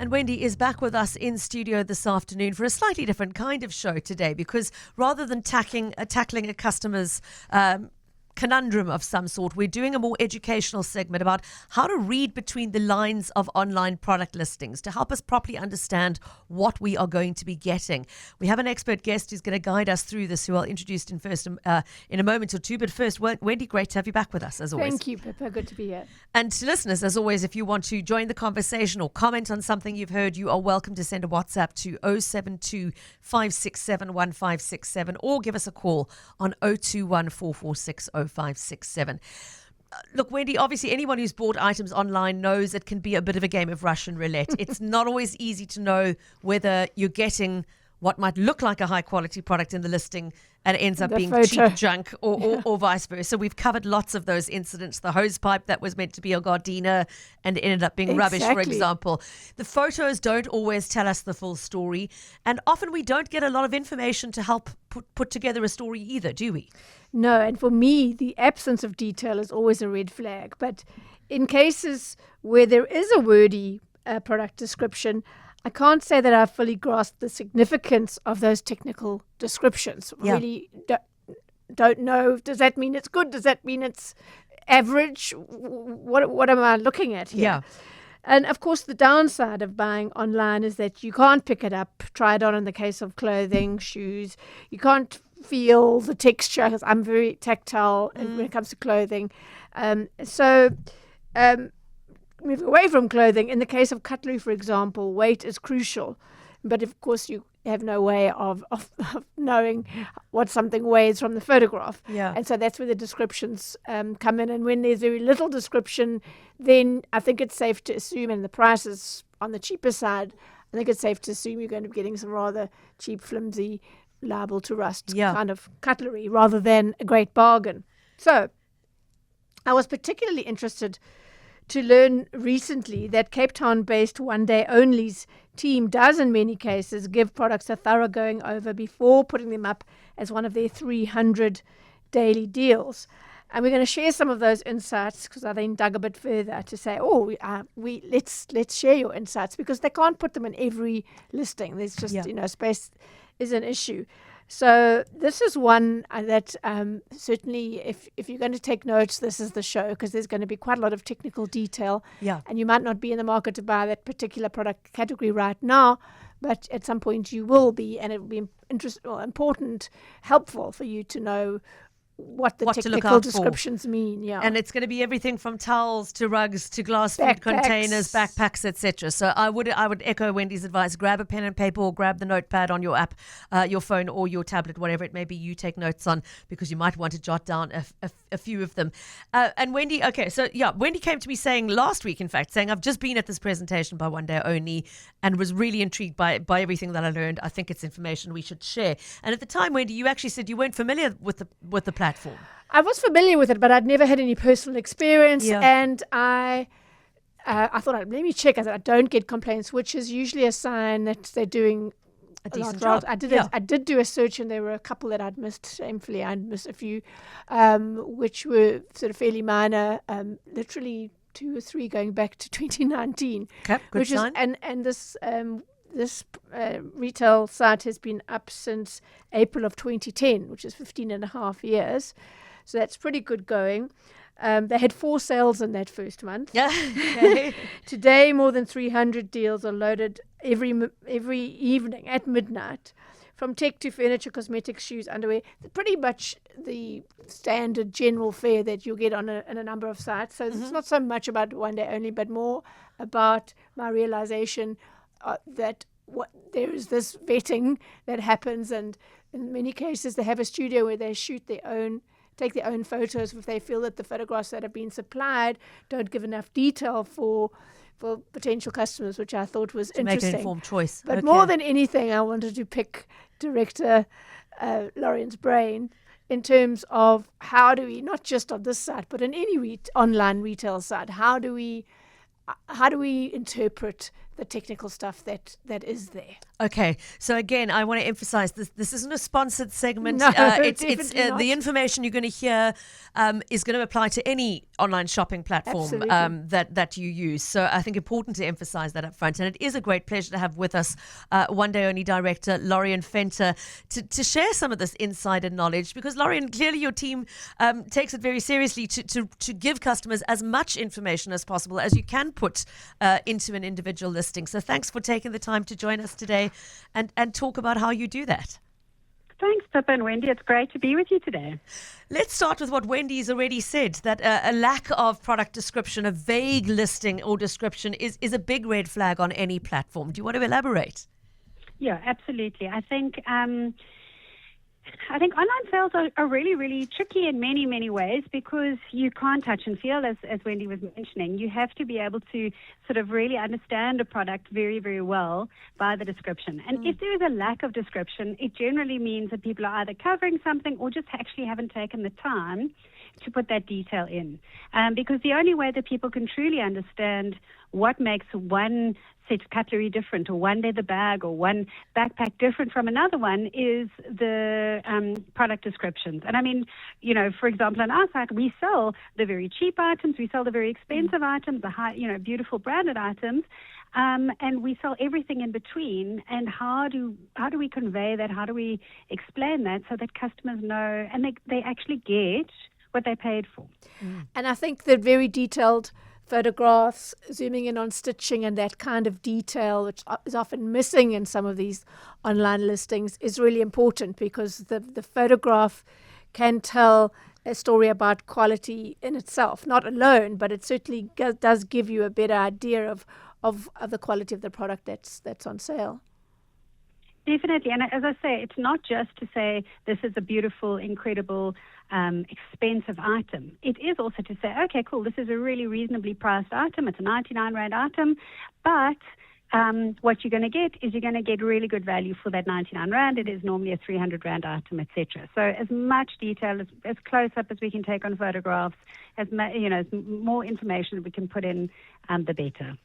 And Wendy is back with us in studio this afternoon for a slightly different kind of show today, because rather than tackling a customer's conundrum of some sort, we're doing a more educational segment about how to read between the lines of online product listings to help us properly understand what we are going to be getting. We have an expert guest who's going to guide us through this, who I'll introduce in a moment or two. But first, Wendy, great to have you back with us as always. Thank you, Pippa. Good to be here. And to listeners, as always, if you want to join the conversation or comment on something you've heard, you are welcome to send a WhatsApp to 072 567 1567 or give us a call on 021 446 0567. Look, Wendy, obviously anyone who's bought items online knows it can be a bit of a game of Russian roulette. It's not always easy to know whether you're getting what might look like a high quality product in the listing and it ends up being cheap junk or vice versa. We've covered lots of those incidents. The hose pipe that was meant to be a gardenia and it ended up being rubbish, for example. The photos don't always tell us the full story, and often we don't get a lot of information to help put together a story either, do we? No, and for me, the absence of detail is always a red flag. But in cases where there is a wordy product description, I can't say that I've fully grasped the significance of those technical descriptions. Yeah. Really don't know. Does that mean it's good? Does that mean it's average? What am I looking at here? Yeah. And of course, the downside of buying online is that you can't pick it up, try it on in the case of clothing, shoes. You can't feel the texture, because I'm very tactile when it comes to clothing. Move away from clothing. In the case of cutlery, for example, weight is crucial. But of course, you have no way of knowing what something weighs from the photograph. Yeah. And so that's where the descriptions come in. And when there's very little description, then I think it's safe to assume, and the price is on the cheaper side, I think it's safe to assume you're going to be getting some rather cheap, flimsy, liable to rust kind of cutlery rather than a great bargain. So I was particularly interested to learn recently that Cape Town-based One Day Only's team does in many cases give products a thorough going over before putting them up as one of their 300 daily deals. And we're going to share some of those insights, because I then dug a bit further to say, let's share your insights, because they can't put them in every listing. There's just, space is an issue. So this is one that certainly, if you're going to take notes, this is the show, because there's going to be quite a lot of technical detail. Yeah. And you might not be in the market to buy that particular product category right now, but at some point you will be, and it will be important, helpful for you to know what the technical descriptions mean. Yeah. And it's going to be everything from towels to rugs to glass food containers, backpacks, etc. So I would echo Wendy's advice: grab a pen and paper, or grab the notepad on your app, your phone or your tablet, whatever it may be you take notes on, because you might want to jot down a few of them. And Wendy, Wendy came to me last week, saying, I've just been at this presentation by One Day Only and was really intrigued by everything that I learned. I think it's information we should share. And at the time, Wendy, you actually said you weren't familiar with the platform. I was familiar with it, but I'd never had any personal experience. Yeah. And I thought, let me check. I said, I don't get complaints, which is usually a sign that they're doing a decent job. I did do a search, and there were a couple that I'd missed. Shamefully, I'd missed a few, which were sort of fairly minor, literally 2 or 3 going back to 2019. Okay, good sign. And this retail site has been up since April of 2010, which is 15 and a half years. So that's pretty good going. They had 4 sales in that first month. Yeah. Okay. Today, more than 300 deals are loaded every evening at midnight, from tech to furniture, cosmetics, shoes, underwear. Pretty much the standard general fare that you'll get on a number of sites. So It's not so much about One Day Only, but more about my realization that there is this vetting that happens, and in many cases they have a studio where they take their own photos if they feel that the photographs that have been supplied don't give enough detail for potential customers, which I thought was interesting. Make an informed choice. But more than anything, I wanted to pick director Lorian's brain in terms of how do we, not just on this site, but in any online retail site, how do we interpret the technical stuff that is there. Okay, so again, I want to emphasize this. This isn't a sponsored segment. No, It's definitely not. the information you're going to hear is going to apply to any online shopping platform that you use. So I think important to emphasize that up front. And it is a great pleasure to have with us One Day Only director Lorian Fenter to share some of this insider knowledge, because Lorian, clearly your team takes it very seriously to give customers as much information as possible as you can put into an individual listing. So thanks for taking the time to join us today and talk about how you do that. Thanks, Pippa and Wendy. It's great to be with you today. Let's start with what Wendy's already said, that a lack of product description, a vague listing or description is a big red flag on any platform. Do you want to elaborate? Yeah, absolutely. I think online sales are really, really tricky in many, many ways, because you can't touch and feel, as Wendy was mentioning. You have to be able to sort of really understand a product very, very well by the description. And if there is a lack of description, it generally means that people are either covering something or just actually haven't taken the time to put that detail in. Because the only way that people can truly understand what makes one set of cutlery different, or one leather bag, or one backpack different from another one, is the product descriptions. And I mean, for example, on our site, we sell the very cheap items, we sell the very expensive items, the high, beautiful branded items, and we sell everything in between. And how do we convey that? How do we explain that so that customers know and they actually get what they paid for? And I think that very detailed photographs, zooming in on stitching and that kind of detail, which is often missing in some of these online listings, is really important, because the photograph can tell a story about quality in itself, not alone, but it certainly does give you a better idea of the quality of the product that's on sale. Definitely. And as I say, it's not just to say this is a beautiful, incredible, expensive item. It is also to say, okay, cool, this is a really reasonably priced item. It's a 99 Rand item. But what you're going to get is you're going to get really good value for that 99 Rand. It is normally a 300 Rand item, etc. So as much detail, as close up as we can take on photographs, as more information we can put in, the better.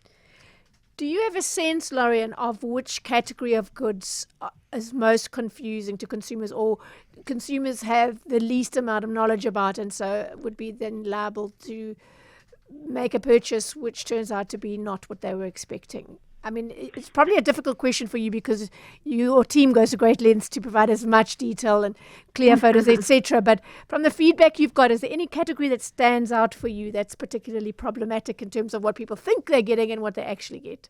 Do you have a sense, Lorian, of which category of goods is most confusing to consumers, or consumers have the least amount of knowledge about, and so would be then liable to make a purchase which turns out to be not what they were expecting? I mean, it's probably a difficult question for you, because your team goes to great lengths to provide as much detail and clear photos, etc. But from the feedback you've got, is there any category that stands out for you that's particularly problematic in terms of what people think they're getting and what they actually get?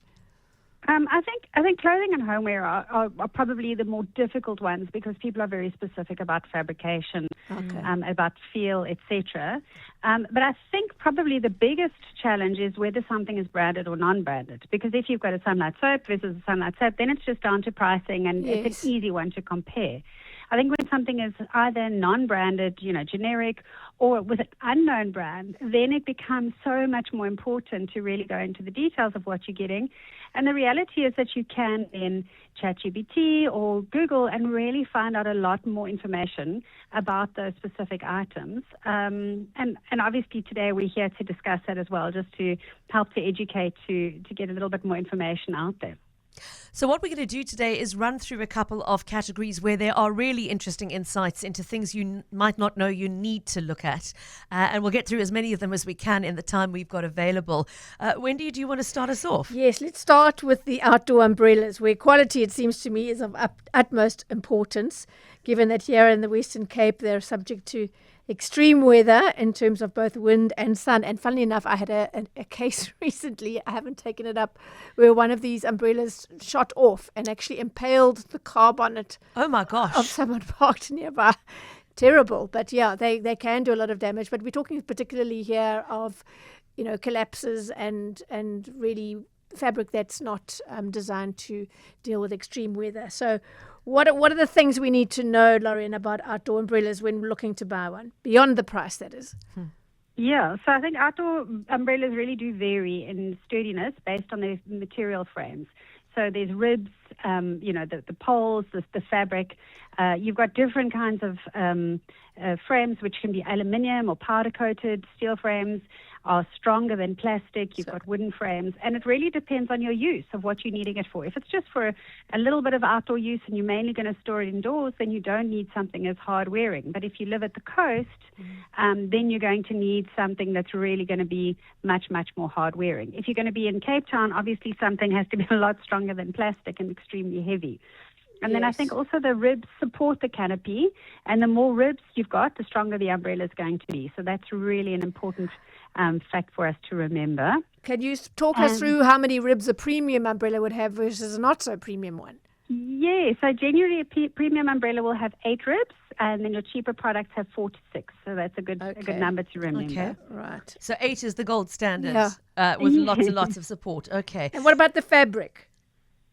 I think clothing and homeware are probably the more difficult ones, because people are very specific about fabrication, about feel, etc. But I think probably the biggest challenge is whether something is branded or non-branded, because if you've got a Sunlight soap versus a Sunlight soap, then it's just down to pricing, and it's an easy one to compare. I think when something is either non-branded, generic, or with an unknown brand, then it becomes so much more important to really go into the details of what you're getting. And the reality is that you can then ChatGPT or Google and really find out a lot more information about those specific items. And obviously today we're here to discuss that as well, just to help to educate, to get a little bit more information out there. So what we're going to do today is run through a couple of categories where there are really interesting insights into things you might not know you need to look at. And we'll get through as many of them as we can in the time we've got available. Wendy, do you want to start us off? Yes, let's start with the outdoor umbrellas, where quality, it seems to me, is of utmost importance, given that here in the Western Cape they're subject to extreme weather in terms of both wind and sun. And funnily enough, I had a case recently, I haven't taken it up, where one of these umbrellas shot off and actually impaled the car bonnet. Oh my gosh. Of someone parked nearby. Terrible. But yeah, they can do a lot of damage. But we're talking particularly here of, collapses and really fabric that's not designed to deal with extreme weather. So what are the things we need to know, Lorian, about outdoor umbrellas when looking to buy one, beyond the price, that is? Yeah, so I think outdoor umbrellas really do vary in sturdiness based on their material frames. So there's ribs, the poles, the fabric. You've got different kinds of frames, which can be aluminium or powder-coated steel frames. are stronger than plastic. You've got wooden frames, and it really depends on your use of what you're needing it for. If it's just for a little bit of outdoor use and you're mainly going to store it indoors, then you don't need something as hard wearing. But if you live at the coast, then you're going to need something that's really going to be much, much more hard wearing. If you're going to be in Cape Town, obviously something has to be a lot stronger than plastic and extremely heavy. And then I think also the ribs support the canopy, and the more ribs you've got, the stronger the umbrella is going to be. So that's really an important fact for us to remember. Can you talk us through how many ribs a premium umbrella would have versus a not so premium one? Yeah, so generally a premium umbrella will have 8 ribs, and then your cheaper products have 4 to 6. So that's a good number to remember. Okay, right. So 8 is the gold standard with lots and lots of support. Okay. And what about the fabric?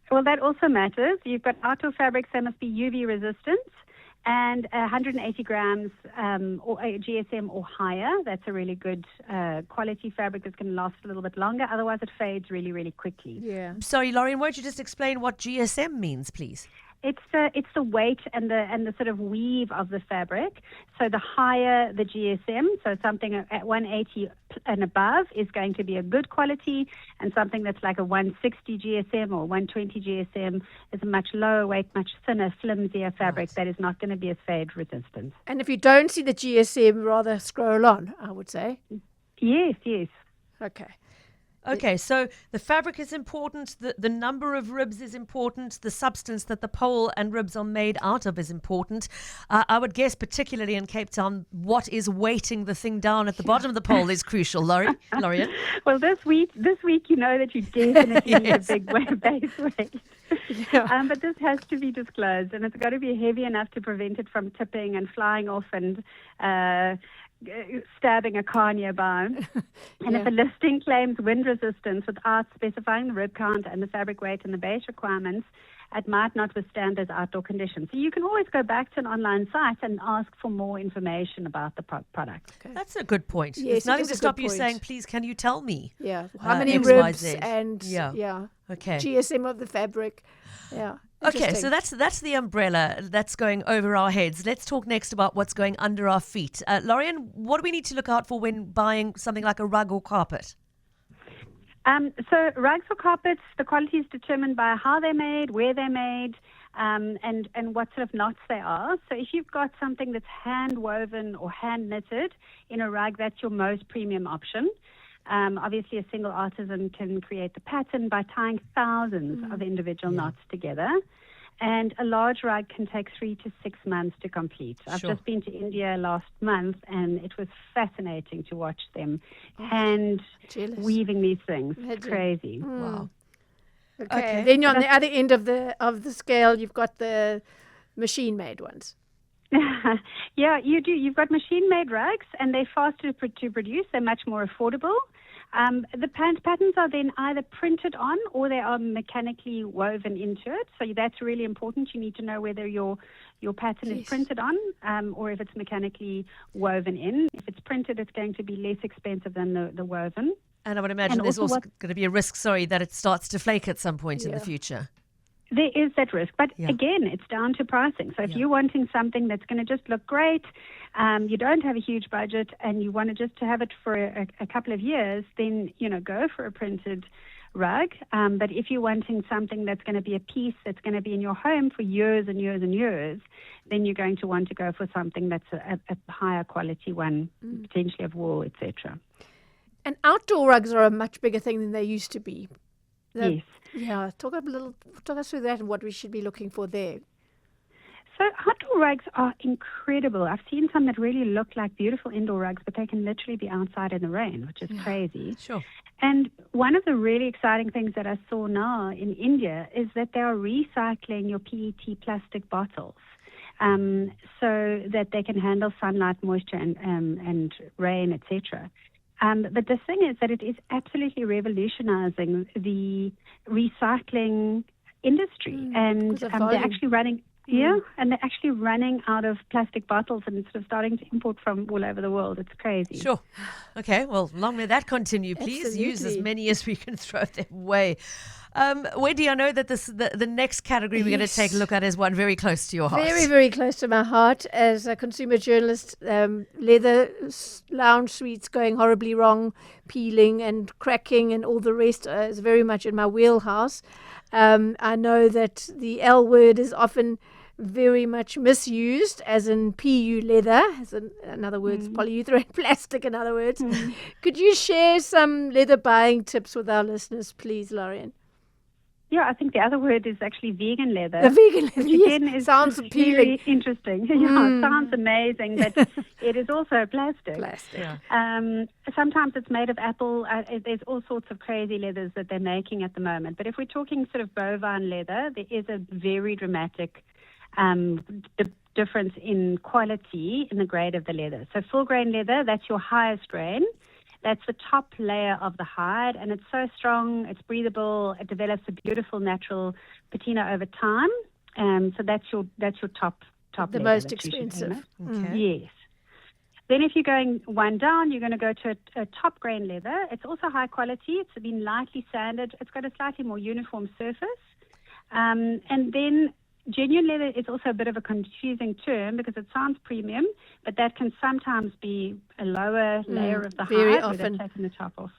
Well, that also matters. You've got outdoor fabrics that must be UV resistant, and 180 grams or a GSM or higher. That's a really good quality fabric that's going to last a little bit longer. Otherwise, it fades really, really quickly. Yeah. Sorry, Lauren, won't you just explain what GSM means, please? It's the weight and the sort of weave of the fabric. So the higher the GSM, so something at 180 and above is going to be a good quality, and something that's like a 160 GSM or 120 GSM is a much lower weight, much thinner, flimsier fabric that is not going to be as fade resistant. And if you don't see the GSM, rather scroll on, I would say. Yes. Okay. Okay, so the fabric is important, the number of ribs is important, the substance that the pole and ribs are made out of is important. I would guess, particularly in Cape Town, what is weighting the thing down at the bottom of the pole is crucial, Lorian. Well, this week, you know that you definitely need a big base weight. Yeah. But this has to be disclosed, and it's got to be heavy enough to prevent it from tipping and flying off and stabbing a car nearby. And if a listing claims wind resistance without specifying the rib count and the fabric weight and the base requirements, it might not withstand those outdoor conditions. So you can always go back to an online site and ask for more information about the product. Okay. That's a good point. Yes, There's nothing it to is a stop good you point. saying, please, can you tell me? Yeah. How many X, ribs Y, Z. and Okay. GSM of the fabric. Yeah. Okay, so that's the umbrella that's going over our heads. Let's talk next about what's going under our feet. Lorian, what do we need to look out for when buying something like a rug or carpet? So rugs or carpets, the quality is determined by how they're made, where they're made, and what sort of knots they are. So if you've got something that's hand woven or hand knitted in a rug, that's your most premium option. Obviously, a single artisan can create the pattern by tying thousands of individual knots together. And a large rug can take 3 to 6 months to complete. I've just been to India last month, and it was fascinating to watch them hand weaving these things. It's crazy. Wow. Okay. Then on the other end of the scale, you've got the machine-made ones. Yeah, you do. You've got machine-made rugs, and they're faster to produce. They're much more affordable. The patterns are then either printed on or they are mechanically woven into it. So that's really important. You need to know whether your pattern is printed on or if it's mechanically woven in. If it's printed, it's going to be less expensive than the woven. And I would imagine there's also going to be a risk, that it starts to flake at some point in the future. There is that risk. But again, it's down to pricing. So if you're wanting something that's going to just look great, you don't have a huge budget and you want to just to have it for a couple of years, then, go for a printed rug. But if you're wanting something that's going to be a piece that's going to be in your home for years and years and years, then you're going to want to go for something that's a higher quality one, potentially of wool, etc. And outdoor rugs are a much bigger thing than they used to be. Yes. Yeah, talk us through that and what we should be looking for there. So outdoor rugs are incredible. I've seen some that really look like beautiful indoor rugs, but they can literally be outside in the rain, which is crazy. Sure. And one of the really exciting things that I saw now in India is that they are recycling your PET plastic bottles so that they can handle sunlight, moisture, and rain, etc. But the thing is that it is absolutely revolutionizing the recycling industry, and they're actually running. Yeah, and they're actually running out of plastic bottles and sort of starting to import from all over the world. It's crazy. Sure. Okay, well, long may that continue, please. Absolutely. Use as many as we can throw them away. Wendy, I know that the next category we're going to take a look at is one very close to your heart. Very, very close to my heart. As a consumer journalist, leather lounge suites going horribly wrong, peeling and cracking and all the rest is very much in my wheelhouse. I know that the L word is often very much misused, as in PU leather, in other words, polyurethane plastic, in other words. Could you share some leather buying tips with our listeners, please, Lorian? Yeah, I think the other word is actually vegan leather. The vegan leather, which again yes. is Sounds appealing. Very interesting. Yeah, it sounds amazing, but it is also plastic. Yeah. Sometimes it's made of apple. There's all sorts of crazy leathers that they're making at the moment. But if we're talking sort of bovine leather, there is a very dramatic difference in quality in the grade of the leather. So full grain leather, that's your highest grain. That's the top layer of the hide, and it's so strong, it's breathable, it develops a beautiful natural patina over time. So that's your top the leather. most expensive. Okay. Yes. Then if you're going one down, you're going to go to a top grain leather. It's also high quality. It's been lightly sanded. It's got a slightly more uniform surface. And then genuine leather is also a bit of a confusing term because it sounds premium, but that can sometimes be a lower layer of the very hide often. where they've taken the top off.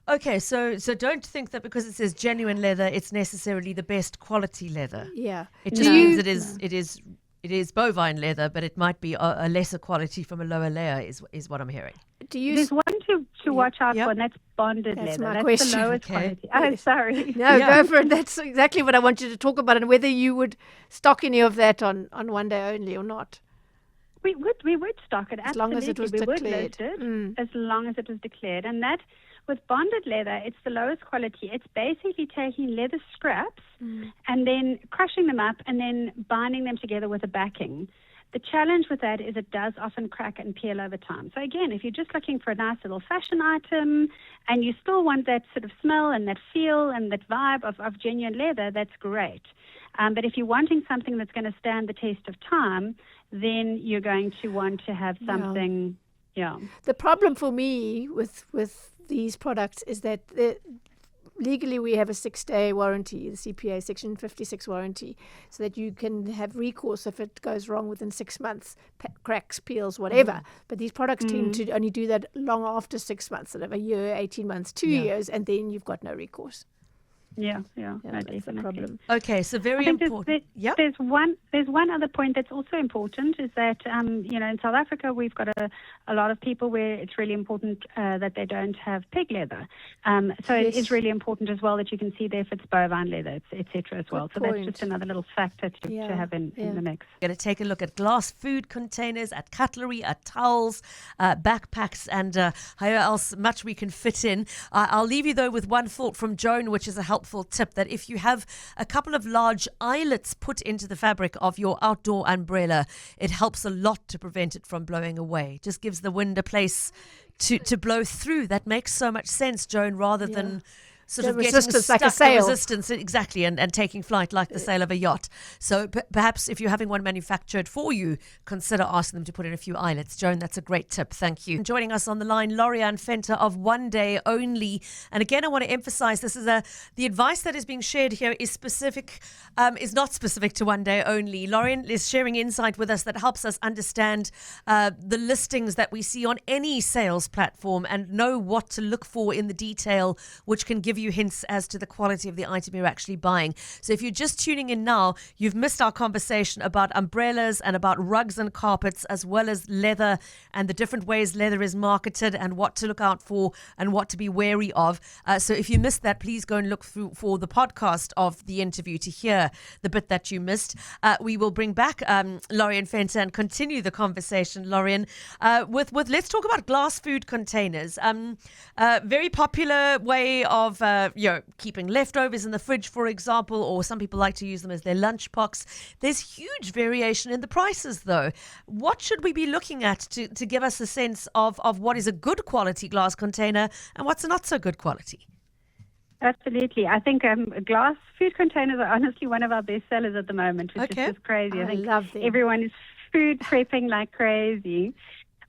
Okay, so don't think that because it says genuine leather, it's necessarily the best quality leather. Yeah. It just means it is bovine leather, but it might be a lesser quality from a lower layer, is what I'm hearing. There's one to watch out for, and that's bonded That's leather. my That's question. the lowest Okay. quality. Oh, sorry. No, Yeah. go for it. That's exactly what I wanted to talk about, and whether you would stock any of that on One Day Only or not. We would stock it, As long as it was absolutely. We declared. would list it, as long as it was declared. And that, with bonded leather, it's the lowest quality. It's basically taking leather scraps and then crushing them up and then binding them together with a backing. The challenge with that is it does often crack and peel over time. So again, if you're just looking for a nice little fashion item and you still want that sort of smell and that feel and that vibe of genuine leather, that's great. But if you're wanting something that's going to stand the test of time, then you're going to want to have something, The problem for me with these products is that legally we have a 6-day warranty, the CPA Section 56 warranty, so that you can have recourse if it goes wrong within 6 months, cracks, peels, whatever. But these products tend to only do that long after 6 months, sort of a year, 18 months, 2 years, and then you've got no recourse. Yeah, That's definitely. the problem. Okay, so very important. There's one other point that's also important is that in South Africa we've got a lot of people where it's really important that they don't have pig leather. It is really important as well that you can see there if it's bovine leather, etc. as well. Good So point. that's just another little factor to have in the mix. We're going to take a look at glass food containers, at cutlery, at towels, backpacks, and however else much we can fit in. I'll leave you though with one thought from Joan, which is a helpful tip, that if you have a couple of large eyelets put into the fabric of your outdoor umbrella, it helps a lot to prevent it from blowing away. Just gives the wind a place to blow through. That makes so much sense, Joan, rather than sort of getting resistance stuck, like a sail. the resistance, exactly, and taking flight like the sail of a yacht. So perhaps if you're having one manufactured for you, consider asking them to put in a few eyelets. Joan, that's a great tip. Thank you. And joining us on the line, Lorian Venter of One Day Only. And again, I want to emphasize this is the advice that is being shared here is not specific to One Day Only. Lorian is sharing insight with us that helps us understand the listings that we see on any sales platform and know what to look for in the detail, which can give you hints as to the quality of the item you're actually buying. So if you're just tuning in now, you've missed our conversation about umbrellas and about rugs and carpets, as well as leather and the different ways leather is marketed and what to look out for and what to be wary of. So if you missed that, please go and look through for the podcast of the interview to hear the bit that you missed. We will bring back Lorian Venter and continue the conversation, Lorian, with let's talk about glass food containers. Very popular way of keeping leftovers in the fridge, for example, or some people like to use them as their lunchbox. There's huge variation in the prices, though. What should we be looking at to give us a sense of what is a good quality glass container and what's a not so good quality? Absolutely. I think glass food containers are honestly one of our best sellers at the moment, which is just crazy. I think love them. everyone is food prepping like crazy.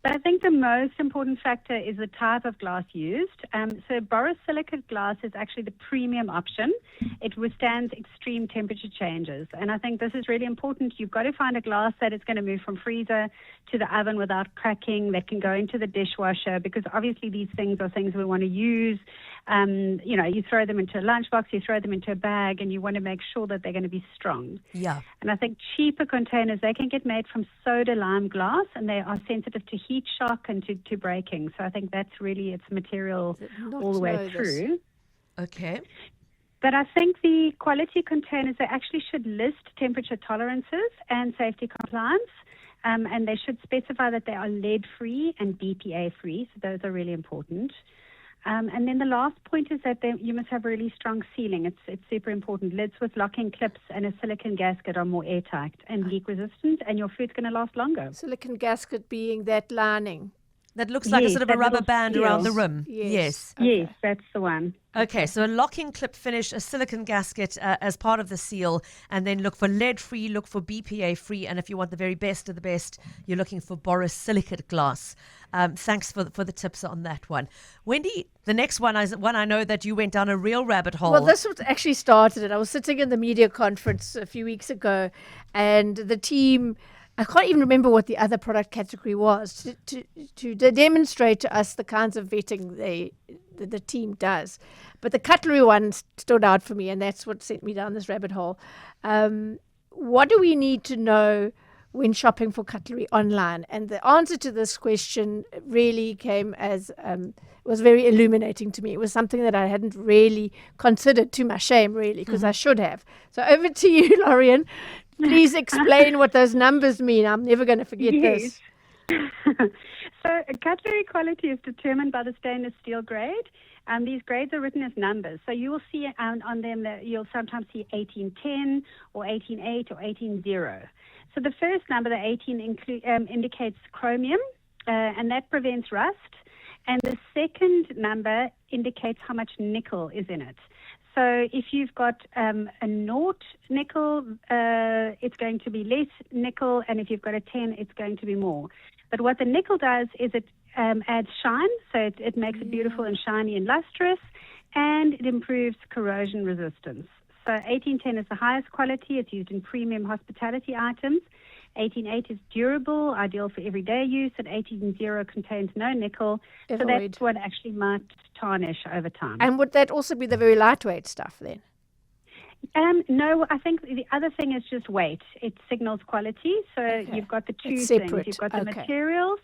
But I think the most important factor is the type of glass used. So borosilicate glass is actually the premium option. It withstands extreme temperature changes. And I think this is really important. You've got to find a glass that is going to move from freezer to the oven without cracking, that can go into the dishwasher, because obviously these things are things we want to use. You throw them into a lunchbox, you throw them into a bag, and you want to make sure that they're going to be strong. Yeah. And I think cheaper containers, they can get made from soda lime glass, and they are sensitive to heat shock and to breaking. So I think that's really its material all the way through. Okay. But I think the quality containers, they actually should list temperature tolerances and safety compliance. And they should specify that they are lead-free and BPA-free. So those are really important. And then the last point is that you must have really strong sealing. It's super important. Lids with locking clips and a silicone gasket are more airtight and leak resistant, and your food's going to last longer. Silicone gasket being that lining. That looks like a sort of a rubber band around the rim. Yes. Okay. Yes, that's the one. Okay, so a locking clip finish, a silicone gasket as part of the seal, and then look for lead-free, look for BPA-free, and if you want the very best of the best, you're looking for borosilicate glass. Thanks for the tips on that one. Wendy, the next one is one I know that you went down a real rabbit hole. Well, this was actually started it. I was sitting in the media conference a few weeks ago, and the team, I can't even remember what the other product category was, to demonstrate to us the kinds of vetting the team does. But the cutlery one stood out for me, and that's what sent me down this rabbit hole. What do we need to know when shopping for cutlery online? And the answer to this question really came as was very illuminating to me. It was something that I hadn't really considered, to my shame, really, because I should have. So over to you, Lorian. Please explain what those numbers mean. I'm never going to forget this. So cutlery quality is determined by the stainless steel grade. These grades are written as numbers. So you will see on them that you'll sometimes see 1810 or 188 or 180. So the first number, the 18, indicates chromium, and that prevents rust. And the second number indicates how much nickel is in it. So if you've got a 0 nickel, it's going to be less nickel, and if you've got a 10, it's going to be more. But what the nickel does is it adds shine, so it makes it beautiful and shiny and lustrous, and it improves corrosion resistance. So 1810 is the highest quality. It's used in premium hospitality items. 188 is durable, ideal for everyday use, and 180 contains no nickel. So that's what actually might tarnish over time. And would that also be the very lightweight stuff then? No, I think the other thing is just weight. It signals quality. So you've got the two things. You've got the materials,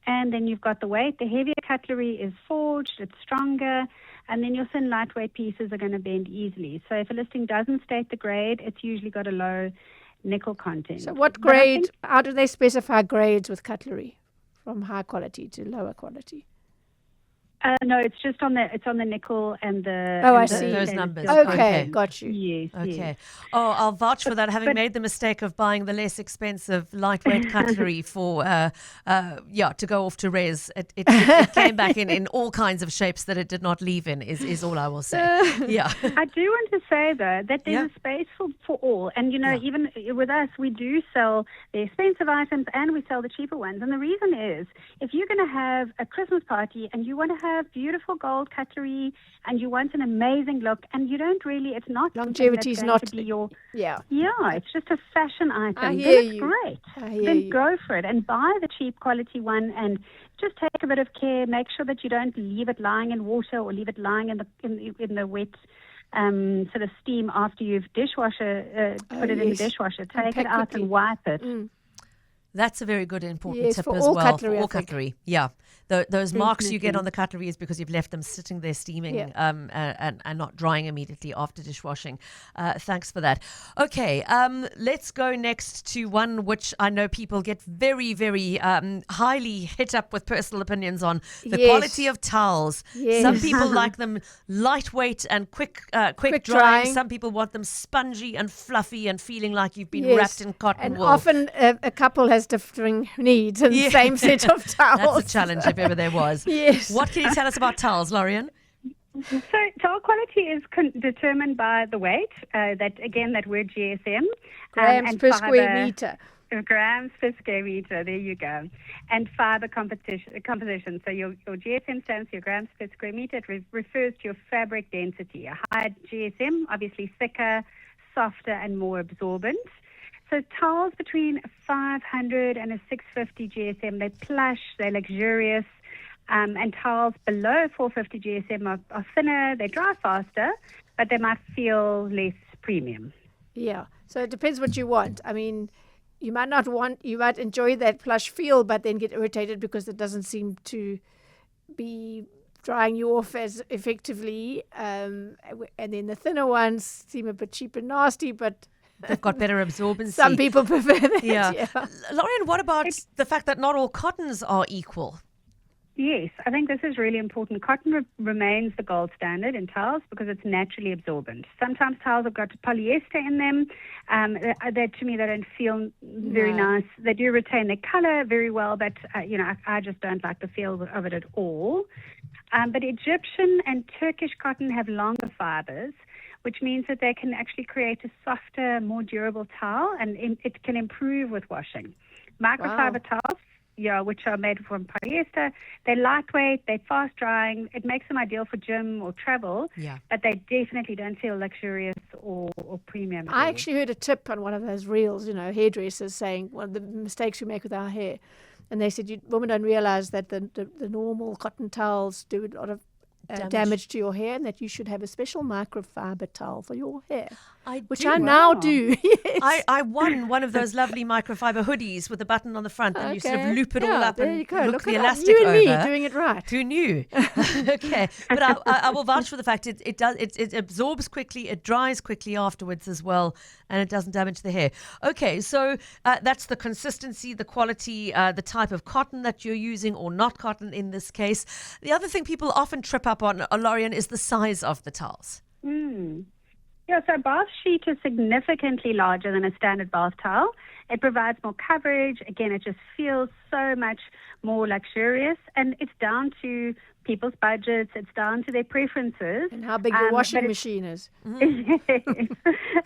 and then you've got the weight. The heavier cutlery is forged, it's stronger, and then your thin, lightweight pieces are going to bend easily. So if a listing doesn't state the grade, it's usually got a low nickel content. So what grade, how do they specify grades with cutlery from high quality to lower quality? No, it's just on the nickel and the. Oh, I see those numbers. Okay, got you. Yes. Okay. Yes. Oh, I'll vouch for that. Having made the mistake of buying the less expensive lightweight cutlery for, to go off to res, it came back in all kinds of shapes that it did not leave in. Is all I will say. Yeah. I do want to say though that there's a space for all, and even with us, we do sell the expensive items and we sell the cheaper ones. And the reason is, if you're going to have a Christmas party and you want to have beautiful gold cutlery and you want an amazing look, and you don't really, it's not longevity is not to be your yeah it's just a fashion item. I hear it's you. Great. Then go for it and buy the cheap quality one, and just take a bit of care. Make sure that you don't leave it lying in water or leave it lying in the wet sort of steam after you've put it in the dishwasher. Take it out and wipe it. That's a very good important tip for as all well. cutlery, for all cutlery. Yeah. Those marks you get on the cutlery is because you've left them sitting there steaming and not drying immediately after dishwashing. Thanks for that. Okay, let's go next to one which I know people get very, very highly hit up with personal opinions on, the quality of towels. Yes. Some people like them lightweight and quick drying. Some people want them spongy and fluffy and feeling like you've been wrapped in cotton wool. And often a couple has differing needs in the same set of towels. That's a challenge if ever there was. Yes. What can you tell us about towels, Lorian? So towel quality is determined by the weight. That word GSM. Grams and per fiber square meter. grams per square meter. There you go. And fiber composition. So your GSM stands for your grams per square meter. It refers to your fabric density. A high GSM, obviously thicker, softer, and more absorbent. So towels between 500 and a 650 GSM, they're plush, they're luxurious. And towels below 450 GSM are thinner, they dry faster, but they might feel less premium. Yeah. So it depends what you want. I mean, you might enjoy that plush feel, but then get irritated because it doesn't seem to be drying you off as effectively. And then the thinner ones seem a bit cheap and nasty, but they've got better absorbency. Some people prefer that. Yeah. Lauren, what about the fact that not all cottons are equal? Yes, I think this is really important. Cotton remains the gold standard in towels because it's naturally absorbent. Sometimes towels have got polyester in them. That to me, they don't feel very nice. They do retain their color very well, but I just don't like the feel of it at all. But Egyptian and Turkish cotton have longer fibers, which means that they can actually create a softer, more durable towel, and it can improve with washing. Microfiber towels, which are made from polyester, they're lightweight, they're fast drying. It makes them ideal for gym or travel, but they definitely don't feel luxurious or premium. I actually heard a tip on one of those reels, hairdressers saying one of the mistakes we make with our hair. And they said, women don't realize that the normal cotton towels do a lot of damage to your hair, and that you should have a special microfiber towel for your hair, which I now do. Yes. I won one of those lovely microfiber hoodies with a button on the front, and you sort of loop it all up and look the elastic you and over. me doing it right. Who knew? Okay, but I will vouch for the fact it absorbs quickly, it dries quickly afterwards as well, and it doesn't damage the hair. Okay, so that's the consistency, the quality, the type of cotton that you're using, or not cotton in this case. The other thing people often trip up on, Lorian, is the size of the towels. Yeah, so a bath sheet is significantly larger than a standard bath towel. It provides more coverage. Again, it just feels so much more luxurious, and it's down to people's budgets. It's down to their preferences. And how big your washing machine is.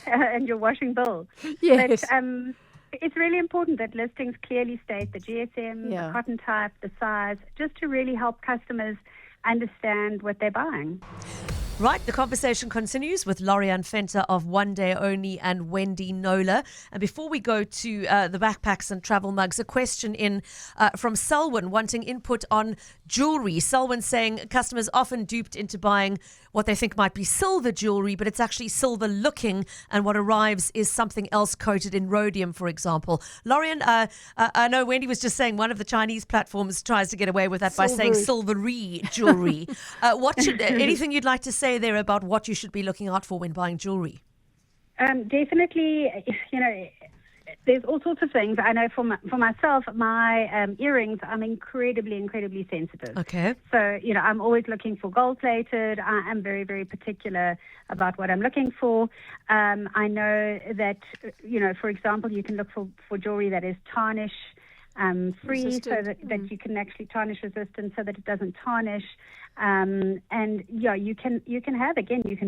And your washing bill. Yes. But, it's really important that listings clearly state the GSM, the cotton type, the size, just to really help customers understand what they're buying. Right, the conversation continues with Lorian Fenter of One Day Only and Wendy Knowler. And before we go to the backpacks and travel mugs, a question in from Selwyn wanting input on jewelry. Selwyn saying customers often duped into buying what they think might be silver jewelry, but it's actually silver looking, and what arrives is something else coated in rhodium, for example. Lorian, I know Wendy was just saying one of the Chinese platforms tries to get away with that by saying silvery jewelry. Anything you'd like to say there about what you should be looking out for when buying jewelry? Definitely, there's all sorts of things. I know for myself, my earrings, I'm incredibly sensitive. Okay. So, I'm always looking for gold plated. I am very, very particular about what I'm looking for. I know that, for example, you can look for jewelry that is tarnish free, resistant, so that you can actually tarnish resistant, so that it doesn't tarnish. You can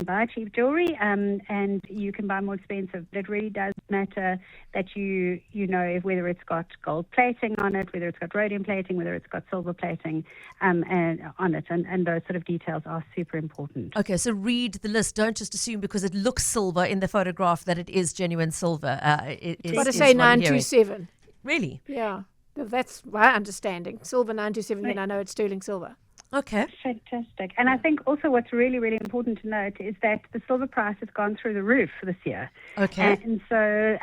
buy cheap jewelry, and you can buy more expensive. But it really does matter that you know whether it's got gold plating on it, whether it's got rhodium plating, whether it's got silver plating and on it, and those sort of details are super important. Okay, so read the list. Don't just assume because it looks silver in the photograph that it is genuine silver. Got to say 927. Really? Yeah. That's my understanding. Silver 927, then I know it's sterling silver. Okay. Fantastic. And I think also what's really, really important to note is that the silver price has gone through the roof this year. Okay. And so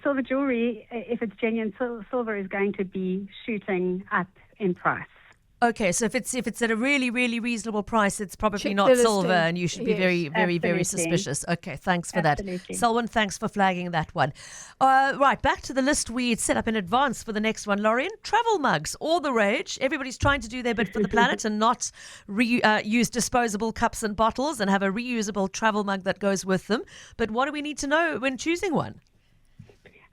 silver jewelry, if it's genuine silver, is going to be shooting up in price. Okay, so if it's at a really, really reasonable price, it's probably Check not the silver, listing. and you should be very, very, very suspicious. Okay, thanks for that. Selwyn, thanks for flagging that one. Right, back to the list we set up in advance for the next one, Lorian. Travel mugs, all the rage. Everybody's trying to do their bit for the planet and not use disposable cups and bottles and have a reusable travel mug that goes with them. But what do we need to know when choosing one?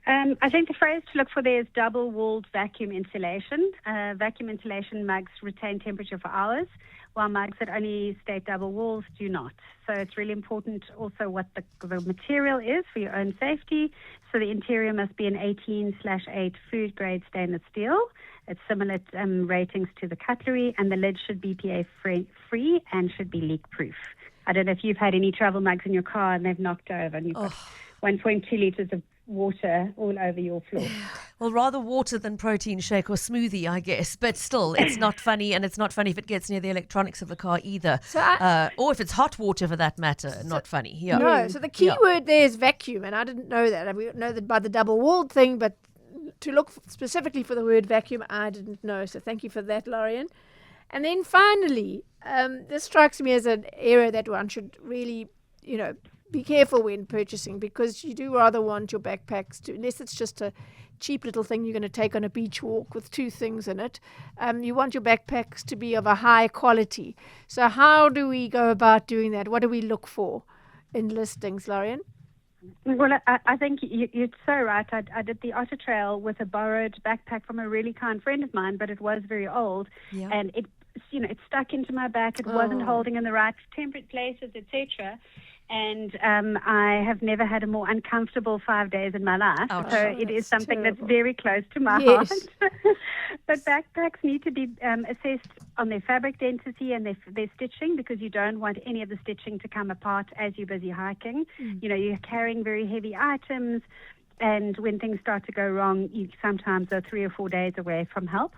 I think the phrase to look for there is double-walled vacuum insulation. Vacuum insulation mugs retain temperature for hours, while mugs that only state double walls do not. So it's really important also what the material is for your own safety. So the interior must be an 18/8 food-grade stainless steel. It's similar ratings to the cutlery, and the lid should be BPA-free and should be leak-proof. I don't know if you've had any travel mugs in your car and they've knocked over and you've got 1.2 litres of water all over your floor. Well, rather water than protein shake or smoothie, I guess. But still, it's not funny, and it's not funny if it gets near the electronics of the car either. So or if it's hot water for that matter, not funny. Yeah. No, so the key word there is vacuum, and I didn't know that. We know that by the double-walled thing, but to look specifically for the word vacuum, I didn't know. So thank you for that, Lorian. And then finally, this strikes me as an area that one should really, be careful when purchasing, because you do rather want your backpacks to, unless it's just a cheap little thing you're going to take on a beach walk with 2 things in it, you want your backpacks to be of a high quality. So how do we go about doing that? What do we look for in listings, Lorian? Well, I think you're so right. I did the Otter Trail with a borrowed backpack from a really kind friend of mine, but it was very old, and it stuck into my back. It wasn't holding in the right temperate places, etc. And I have never had a more uncomfortable 5 days in my life. So it is something that's very close to my heart. But backpacks need to be assessed on their fabric density and their stitching, because you don't want any of the stitching to come apart as you're busy hiking. You're carrying very heavy items, and when things start to go wrong, you sometimes are 3 or 4 days away from help.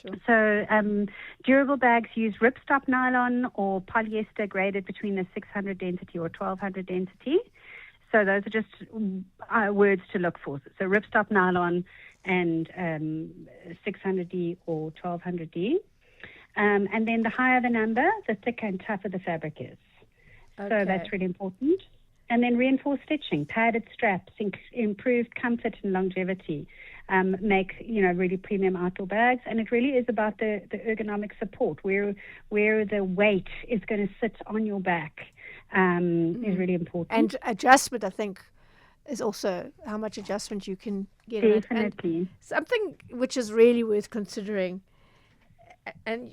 Sure. So durable bags use ripstop nylon or polyester graded between the 600 density or 1200 density. So those are just words to look for. So ripstop nylon and 600D or 1200D. And then the higher the number, the thicker and tougher the fabric is. Okay. So that's really important. And then reinforced stitching, padded straps, improved comfort and longevity. Make really premium outdoor bags, and it really is about the ergonomic support, where the weight is going to sit on your back is really important. And adjustment, I think, is also how much adjustment you can get. Definitely. And something which is really worth considering, and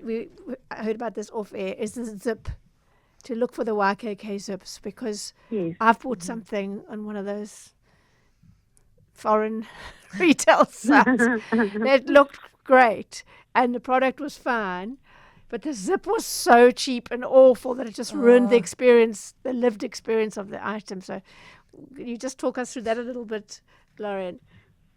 I heard about this off air, is the zip. To look for the YKK zips, because I've bought something on one of those foreign retail sites that looked great and the product was fine, but the zip was so cheap and awful that it just ruined the experience, the lived experience of the item. So you just talk us through that a little bit, Lorian.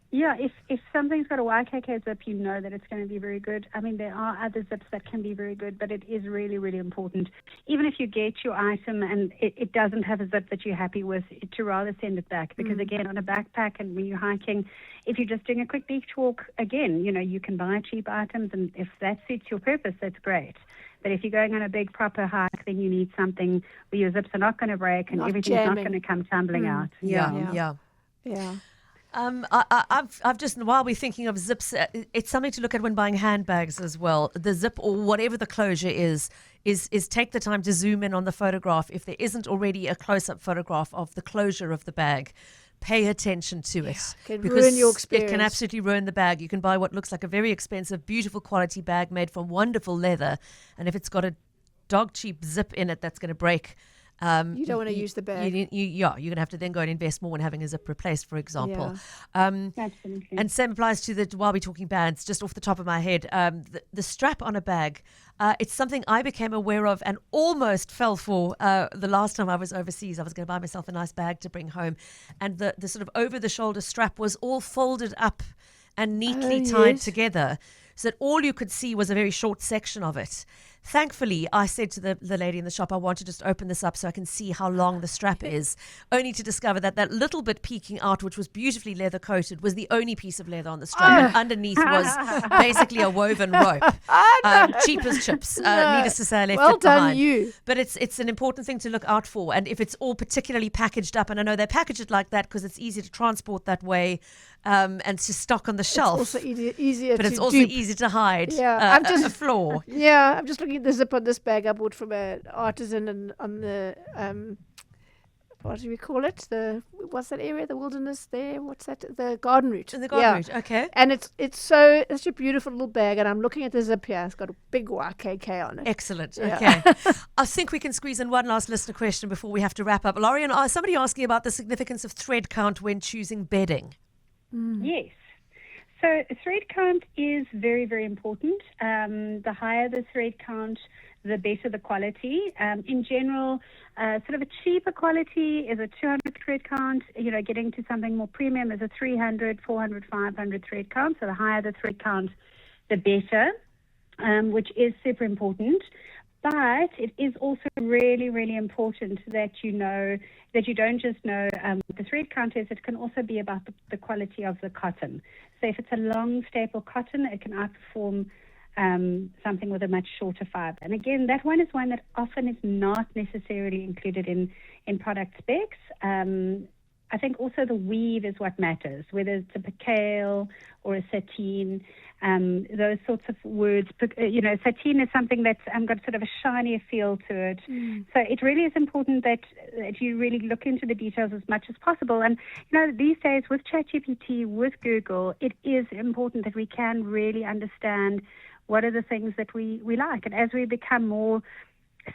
Yeah, if something's got a YKK zip, you know that it's going to be very good. I mean, there are other zips that can be very good, but it is really, really important. Even if you get your item and it doesn't have a zip that you're happy with, to rather send it back. Because, again, on a backpack and when you're hiking, if you're just doing a quick beach walk, again, you can buy cheap items, and if that suits your purpose, that's great. But if you're going on a big proper hike, then you need something where your zips are not going to break and everything's not going to come tumbling out. Yeah. I've just, while we're thinking of zips, it's something to look at when buying handbags as well. The zip or whatever the closure is take the time to zoom in on the photograph. If there isn't already a close-up photograph of the closure of the bag, pay attention to it. It can ruin your experience. It can absolutely ruin the bag. You can buy what looks like a very expensive, beautiful quality bag made from wonderful leather, and if it's got a dog-cheap zip in it, that's going to break. You don't want to use the bag. You're going to have to then go and invest more in having a zip replaced, for example. Absolutely. And same applies to while we're talking bags, just off the top of my head, the strap on a bag. It's something I became aware of and almost fell for the last time I was overseas. I was going to buy myself a nice bag to bring home, and the sort of over-the-shoulder strap was all folded up and neatly tied together, so that all you could see was a very short section of it. Thankfully, I said to the lady in the shop, I want to just open this up so I can see how long the strap is, only to discover that little bit peeking out, which was beautifully leather coated, was the only piece of leather on the strap, and underneath was basically a woven rope. Cheap as chips. Needless to say, I left it behind. Well done, you. But it's an important thing to look out for, and if it's all particularly packaged up, and I know they package it like that because it's easy to transport that way, and to stock on the shelf. It's also easier but to it's also easy to hide a flaw. Yeah, I'm just looking at the zip on this bag I bought from an artisan on the what do we call it? What's that area? The wilderness there? What's that? The garden route. In the garden route, okay. And it's such a beautiful little bag. And I'm looking at the zip here. It's got a big YKK on it. Excellent. Yeah. Okay. I think we can squeeze in one last listener question before we have to wrap up. Lauren, somebody asking about the significance of thread count when choosing bedding. Yes. So thread count is very, very important. The higher the thread count, the better the quality. In general, sort of a cheaper quality is a 200 thread count. Getting to something more premium is a 300, 400, 500 thread count. So the higher the thread count, the better, which is super important. But it is also really, really important that you don't just know what the thread count is. It can also be about the quality of the cotton. So if it's a long staple cotton, it can outperform something with a much shorter fiber. And again, that one is one that often is not necessarily included in product specs. I think also the weave is what matters, whether it's a percale or a sateen, those sorts of words. Sateen is something that's got sort of a shinier feel to it. So it really is important that you really look into the details as much as possible. And, these days with ChatGPT, with Google, it is important that we can really understand what are the things that we like. And as we become more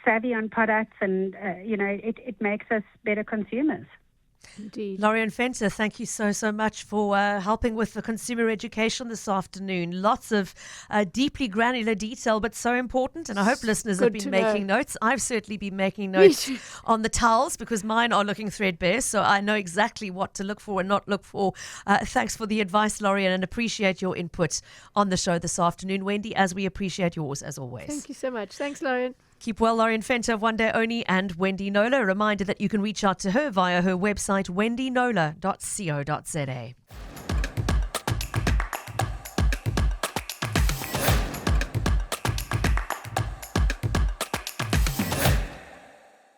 savvy on products and, it makes us better consumers. Indeed. Lauren Fenter, thank you so much for helping with the consumer education this afternoon. Lots of deeply granular detail, but so important. And I hope listeners have been making notes. I've certainly been making notes on the towels because mine are looking threadbare. So I know exactly what to look for and not look for. Thanks for the advice, Lauren, and appreciate your input on the show this afternoon. Wendy, as we appreciate yours as always. Thank you so much. Thanks, Lauren. Keep well, Lauren Fenter of One Day Only and Wendy Knowler. A reminder that you can reach out to her via her website, wendyknowler.co.za.